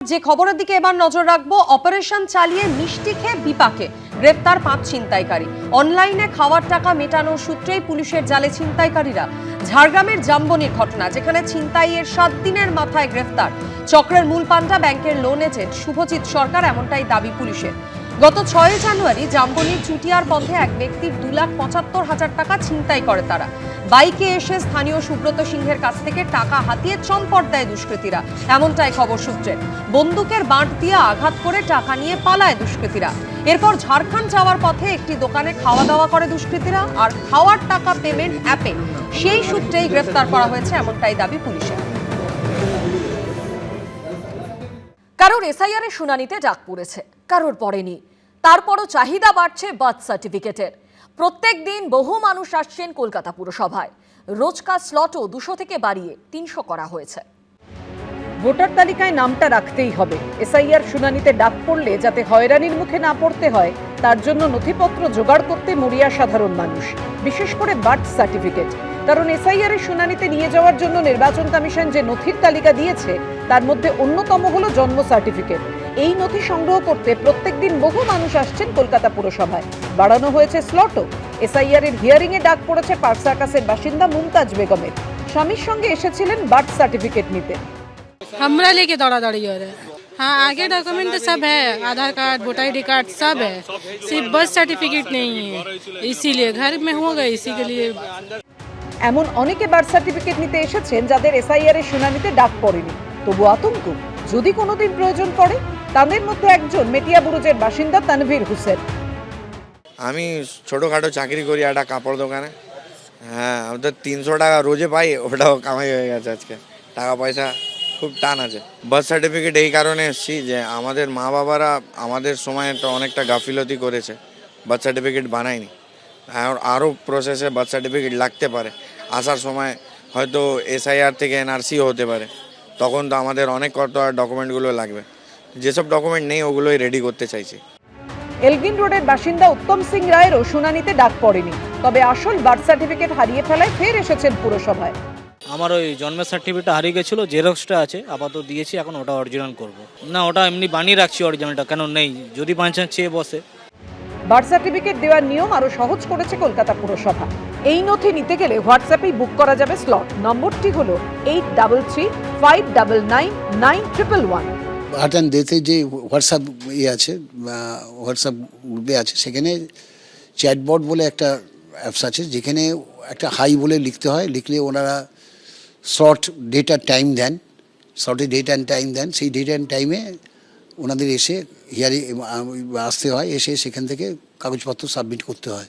যে খবরের দিকে এবার নজর রাখবো, অপারেশন চালিয়ে মিষ্টি খেয়ে বিপাকে গ্রেফতার 5 ছিনতাইকারী। অনলাইনে খাওয়ার টাকা মেটানোর সূত্রেই পুলিশের জালে ছিনতাইকারীরা। ঝাড়গ্রামের জাম্বনির ঘটনা, যেখানে ছিনতাইয়ের 7 দিনের মাথায় গ্রেফতার। চক্রের মূল পান্ডা ব্যাংকের লোন এজেন্ট শুভজিৎ সরকার, এমনটাই দাবি পুলিশের। গত 6 জানুয়ারি জাম্বনির চুটিয়ার পথে এক ব্যক্তির 2,75,000 টাকা ছিনতাই করে তারা। বাইকে এসে স্থানীয় সুব্রত সিংহের কাছ থেকে টাকা হাতিয়ে চম্পট দেয় দুষ্কৃতীরা, এমনটাই খবর সূত্রে। বন্দুকের বাঁট দিয়ে আঘাত করে টাকা নিয়ে পালায় দুষ্কৃতীরা। এরপর ঝাড়খণ্ড যাওয়ার পথে একটি দোকানে খাওয়া দাওয়া করে দুষ্কৃতীরা, আর খাওয়ার টাকা পেমেন্ট অ্যাপে সেই সূত্রেই গ্রেফতার করা হয়েছে, এমনটাই দাবি পুলিশের। কারোর এসআইআর এর শুনানিতে ডাক পড়েছে, কারোর পড়েনি। তারপরও চাহিদা বাড়ছে বার্থ সার্টিফিকেটের। প্রত্যেক দিন বহু মানুষ আসছেন কলকাতা পুরসভায়। রোজকার স্লটও 200 থেকে বাড়িয়ে 300 করা হয়েছে। ভোটার তালিকায় নামটা রাখতেই হবে। এসআইআর শুনানিতে ডাক পড়লে যাতে হয়রানির মুখে না পড়তে হয়, তার জন্য নথিপত্র জোগাড় করতে মরিয়া সাধারণ মানুষ, বিশেষ করে বার্থ সার্টিফিকেট। কারণ এসআইআর এর শুনানিতে নিয়ে যাওয়ার জন্য নির্বাচন কমিশন যে নথির তালিকা দিয়েছে, তার মধ্যে অন্যতম হলো জন্ম সার্টিফিকেট। এই নথি সংগ্রহ করতে প্রত্যেকদিন বহু মানুষ আসছেন কলকাতা পুরসভায়। বাড়ানো হয়েছে স্লটও। এসআইআর এর হিয়ারিং এ ডাক পড়েছে পার্ক সার্কাসের বাসিন্দা মুমতাজ বেগমের। স্বামীর সঙ্গে এসেছিলেন বার্থ সার্টিফিকেট নিতে। हमरा लेके दौड़ा-दौड़ी हो रहा है। हाँ, आगे डॉक्यूमेंट तो सब है, आधार कार्ड, वोटर आईडी कार्ड सब है, सिर्फ बर्थ सर्टिफिकेट नहीं है। इसीलिए घर में होगा, इसी के लिए। এমন অনেকে বার্থ সার্টিফিকেট নিতে এসেছেন যাদের এসআইআর এর শুনানিতে ডাক পড়েনি, তবু আতঙ্ক যদি কোনোদিন প্রয়োজন পড়ে। তাদের মধ্যে একজন মেটিয়াবুরুজের বাসিন্দা তানভীর হোসেন। আমি ছোটোখাটো চাকরি করি একটা কাপড় দোকানে। হ্যাঁ, ওদের 300 টাকা রোজে পাই, ওটাও কামাই হয়ে গেছে আজকে। টাকা পয়সা খুব টান আছে। বার্থ সার্টিফিকেট এই কারণে এসেছি যে আমাদের মা বাবারা আমাদের সময় তো অনেকটা গাফিলতি করেছে, বার্থ সার্টিফিকেট বানায়নি। আরও প্রসেসে বার্থ সার্টিফিকেট লাগতে পারে। আসার সময় হয়তো এসআইআর থেকে এনআরসিও হতে পারে, তখন তো আমাদের অনেক কত ডকুমেন্টগুলো লাগবে। যেসব ডকুমেন্ট নেই ওগুলোই রেডি করতে চাইছি। এলগিন রোডের বাসিন্দা উত্তম সিং রায়েরও শুনানিতে ডাক পড়েনি, তবে আসল বার্থ সার্টিফিকেট হারিয়ে ফেলায় ফের এসেছেন পুরসভায়। আমার ওই জন্মের সার্টিফিকেটটা হারিয়ে গেছিলো, জেরক্সটা আছে, আপাতত দিয়েছি, এখন ওটা অরিজিনাল করব। না, ওটা এমনি বানিয়ে রাখছি অরিজিনালটা, কেন নেই যদি বাঁচান চেয়ে বসে। বার্থ সার্টিফিকেট দেওয়ার নিয়ম আরো সহজ করেছে কলকাতা পুরসভা। এই নথি নিতে গেলে হোয়াটসঅ্যাপেই বুক করা যাবে স্লট। নম্বরটি হলো 8335999111। হাটান ডেতে যে হোয়াটসঅ্যাপ আছে, হোয়াটসঅ্যাপ গ্রুপে আছে, সেখানে চ্যাটবট বলে একটা অ্যাপস আছে, যেখানে একটা হাই বলে লিখতে হয়। লিখলে ওনারা শর্ট ডেট আর টাইম দেন, শর্টে ডেট অ্যান্ড টাইম দেন। সেই ডেট অ্যান্ড টাইমে ওনাদের এসে হিয়ারিং আসতে হয়, এসে সেখান থেকে কাগজপত্র সাবমিট করতে হয়।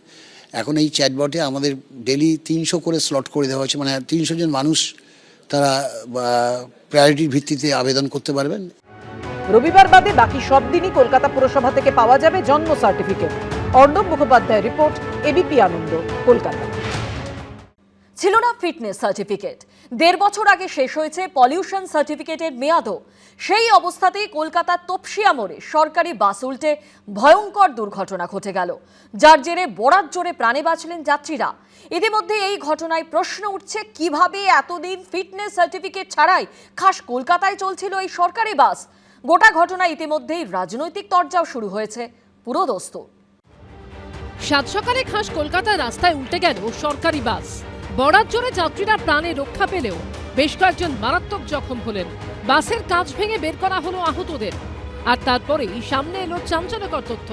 এখন এই চ্যাটবটে আমাদের ডেলি 300 করে স্লট করে দেওয়া হয়েছে, মানে 300 জন মানুষ তারা প্রায়োরিটির ভিত্তিতে আবেদন করতে পারবেন। রবিবার বাদে বাকি সব দিনই কলকাতা পুরসভা থেকে পাওয়া যাবে জন্ম certificate. Arnab Mukhopadhyay report, ABP Ananda, Kolkata. ছিল না ফিটনেস সার্টিফিকেট, 1.5 বছর আগে শেষ হয়েছে পলিউশন সার্টিফিকেটের মেয়াদও। সেই অবস্থাতেই কলকাতার তপসিয়া মোড়ে সরকারি বাস উল্টে ভয়ঙ্কর দুর্ঘটনা ঘটে গেল, যার জেরে বরাত জোরে প্রাণে বাঁচলেন যাত্রীরা। ইতিমধ্যে এই ঘটনায় প্রশ্ন উঠছে, কিভাবে এতদিন ফিটনেস সার্টিফিকেট ছাড়াই খাস কলকাতায় চলছিল এই সরকারি বাস। গোটা ঘটনা ইতিমধ্যেই রাজনৈতিক তরজাও শুরু হয়েছে পুরোদস্ত। সাত সকালে খাস কলকাতার রাস্তায় উল্টে গেল সরকারি বাস। বরাত জোরে যাত্রীরা প্রাণে রক্ষা পেলেও বেশ কয়েকজন মারাত্মক জখম হলেন। বাসের কাঁচ ভেঙে বের করা হলো আহতদের। আর তারপরেই সামনে এলো চাঞ্চল্যকর তথ্য।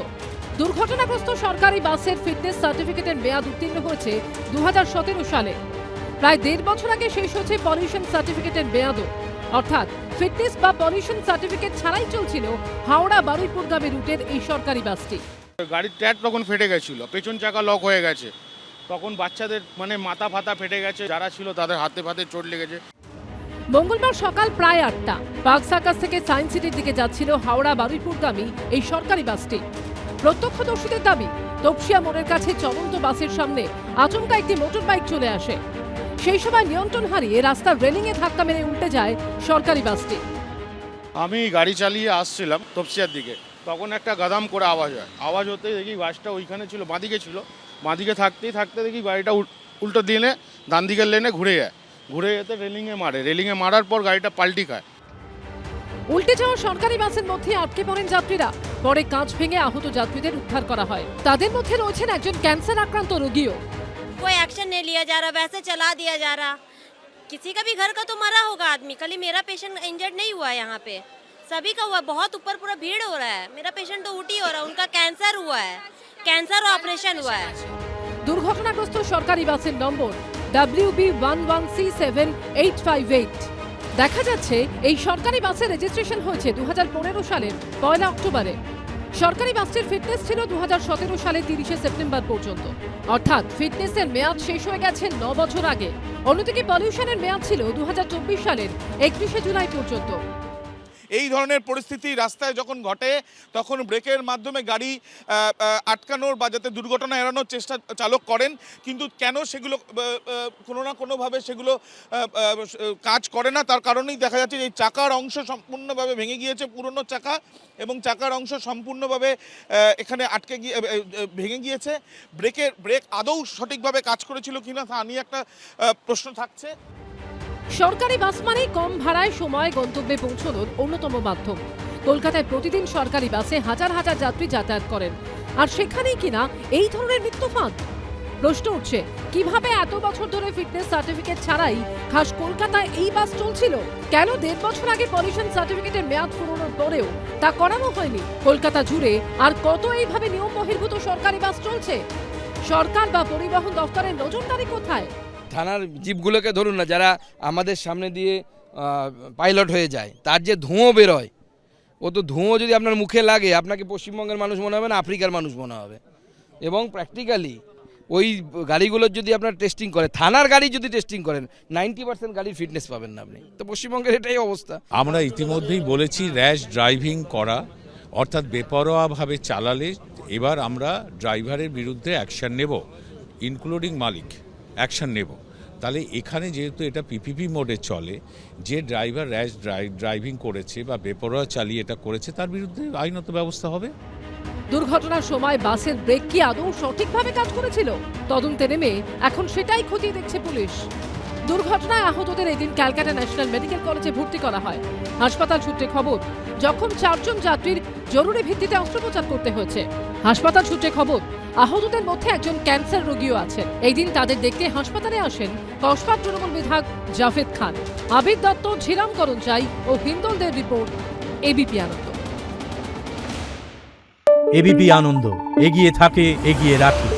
দুর্ঘটনাগ্রস্ত সরকারি বাসের ফিটনেস সার্টিফিকেটের মেয়াদ উত্তীর্ণ হয়েছে 2017 সালে। প্রায় 1.5 বছর আগে শেষ হয়েছে পলিউশন সার্টিফিকেটের মেয়াদও। অর্থাৎ ফিটনেস বা পলিউশন সার্টিফিকেট ছাড়াই চলছিল হাওড়া বারুইপুরগামী রুটের এই সরকারি বাসটি। গাড়ির টায়ার তখন ফেটে গেছিল, পেছন চাকা লক হয়ে গেছে, তখন বাচ্চাদের মাথা ফাতা ফেটে গেছে, যারা ছিল তাদের হাতে ফাতে চোট লেগেছে। মঙ্গলবার সকাল প্রায় 8টা পার্ক সার্কাস থেকে সায়েন্স সিটির দিকে যাচ্ছিল হাওড়া বারুইপুরগামী এই সরকারি বাসটি। প্রত্যক্ষদর্শীদের দাবি, তপসিয়া মোড়ের কাছে চলন্ত বাসের সামনে আচমকা একটি মোটর বাইক চলে আসে। সেই সময় নিয়ন্ত্রণ হারিয়ে রাস্তার রেলিংয়ে ধাক্কা মেরে উল্টে যায় সরকারি বাসটি। আমি গাড়ি চালিয়ে আসছিলাম তপসিয়ার দিকে, তখন একটা গাদাম করে আওয়াজ হয়। আওয়াজ হতে দেখি বাসটা ওইখানে ছিল, বাঁদিকে ছিল। বাঁদিকে থাকতে দেখি গাড়িটা উল্টো দিনে ডান দিকের লেনে ঘুরে যায়। ঘুরে যেতে রেলিংয়ে মারে, রেলিংয়ে মারার পর গাড়িটা পাল্টি খায়। উল্টে যাওয়া সরকারি বাসের মধ্যে আটকে পড়েন যাত্রীরা। পরে কাঁচ ভেঙে আহত যাত্রীদের উদ্ধার করা হয়। তাদের মধ্যে রয়েছেন একজন ক্যান্সার আক্রান্ত রোগীও। कोई एक्शन नहीं लिया जा रहा, वैसे चला दिया जा रहा। किसी का भी घर का तो मरा होगा आदमी, कल ही मेरा पेशेंट इंजर्ड नहीं हुआ है यहाँ पे, सभी का हुआ। बहुत ऊपर पूरा भीड़ हो रहा है, मेरा पेशेंट तो उल्टी हो रहा है, उनका कैंसर हुआ है, कैंसर ऑपरेशन हुआ है। দুর্ঘটনাগ্রস্ত সরকারি বাসের নম্বর WB11C7858। দেখা যাচ্ছে এই সরকারি বাসের রেজিস্ট্রেশন হয়েছে 2015 সালের 1 অক্টোবরে। সরকারি বাসটির ফিটনেস ছিল 2017 সালের 30 সেপ্টেম্বর পর্যন্ত, অর্থাৎ ফিটনেসের মেয়াদ শেষ হয়ে গেছে 9 বছর আগে। অন্যদিকে পলিউশনের মেয়াদ ছিল 2024 সালের 31 জুলাই পর্যন্ত। এই ধরনের পরিস্থিতি রাস্তায় যখন ঘটে তখন ব্রেকের মাধ্যমে গাড়ি আটকানোর বা যাতে দুর্ঘটনা এড়ানোর চেষ্টা চালক করেন, কিন্তু কেন সেগুলো কোনো না কোনোভাবে সেগুলো কাজ করে না, তার কারণেই দেখা যাচ্ছে যে এই চাকার অংশ সম্পূর্ণভাবে ভেঙে গিয়েছে, পুরনো চাকা, এবং চাকার অংশ সম্পূর্ণভাবে এখানে আটকে গিয়ে ভেঙে গিয়েছে। ব্রেক আদৌ সঠিকভাবে কাজ করেছিল কিনা তা নিয়ে একটা প্রশ্ন থাকছে। সরকারি বাস মানেই কম ভাড়ায় সময় গন্তব্যে পৌঁছানোর অন্যতম মাধ্যম। কলকাতায় প্রতিদিন সরকারি বাসে হাজার হাজার যাত্রী যাতায়াত করেন, আর সেখানেই কিনা এই ধরনের মৃত্যুফাঁদ। প্রশ্ন উঠছে, কিভাবে এত বছর ধরে ফিটনেস সার্টিফিকেট ছাড়াই খাস কলকাতায় এই বাস চলছিল? কেন 1.5 বছর আগে পলিউশন সার্টিফিকেটের মেয়াদ ফুরোনোর পরেও তা করানো হয়নি? কলকাতা জুড়ে আর কত এইভাবে নিয়ম বহির্ভূত সরকারি বাস চলছে? সরকার বা পরিবহন দফতরের নজরদারি কোথায়? থানার জিপগুলোকে ধরুন না, যারা আমাদের সামনে দিয়ে পাইলট হয়ে যায়, তার যে ধোঁয়া বেরোয়, ও তো ধোঁয়া যদি আপনার মুখে লাগে আপনাকে পশ্চিমবঙ্গের মানুষ মনে হবে না, আফ্রিকার মানুষ মনে হবে। এবং প্র্যাকটিক্যালি ওই গাড়িগুলোর যদি আপনার টেস্টিং করে, থানার গাড়ি যদি টেস্টিং করেন, 90% গাড়ির ফিটনেস পাবেন না আপনি। তো পশ্চিমবঙ্গের এটাই অবস্থা। আমরা ইতিমধ্যেই বলেছি র্যাশ ড্রাইভিং করা অর্থাৎ বেপরোয়াভাবে চালালে এবার আমরা ড্রাইভারের বিরুদ্ধে অ্যাকশন নেব, ইনক্লুডিং মালিক অ্যাকশন নেব। তাহলে এখানে যেহেতু এটা পিপিপি মোডে চলে, যে ড্রাইভার র্যাশ ড্রাইভিং করেছে বা বেপরোয়া চালিয়ে এটা করেছে তার বিরুদ্ধে আইনত ব্যবস্থা হবে। দুর্ঘটনার সময় বাসের ব্রেক কি আদৌ সঠিকভাবে কাজ করেছিল? তদন্তে নেমে এখন সেটাই খতিয়ে দেখছে পুলিশ। দুর্ঘটনায় আহতদের এদিন ক্যালকাটা ন্যাশনাল মেডিকেল কলেজে ভর্তি করা হয়। হাসপাতাল সূত্রে খবর, জখম 4 জন যাত্রীর জরুরি ভিত্তিতে অস্ত্রোপচার করতে হয়েছে। হাসপাতাল সূত্রে খবর, আহতদের মধ্যে একজন ক্যান্সার রোগীও আছেন। এই দিন তাদের দেখতে হাসপাতালে আসেন কসবা তৃণমূল বিধায়ক জাভেদ খান, আবির দত্ত, ঝিরাম করঞ্চাই ও হিন্দলদের রিপোর্ট, এবিপি আনন্দ। এবিপি আনন্দ, এগিয়ে থাকে, এগিয়ে রাখে।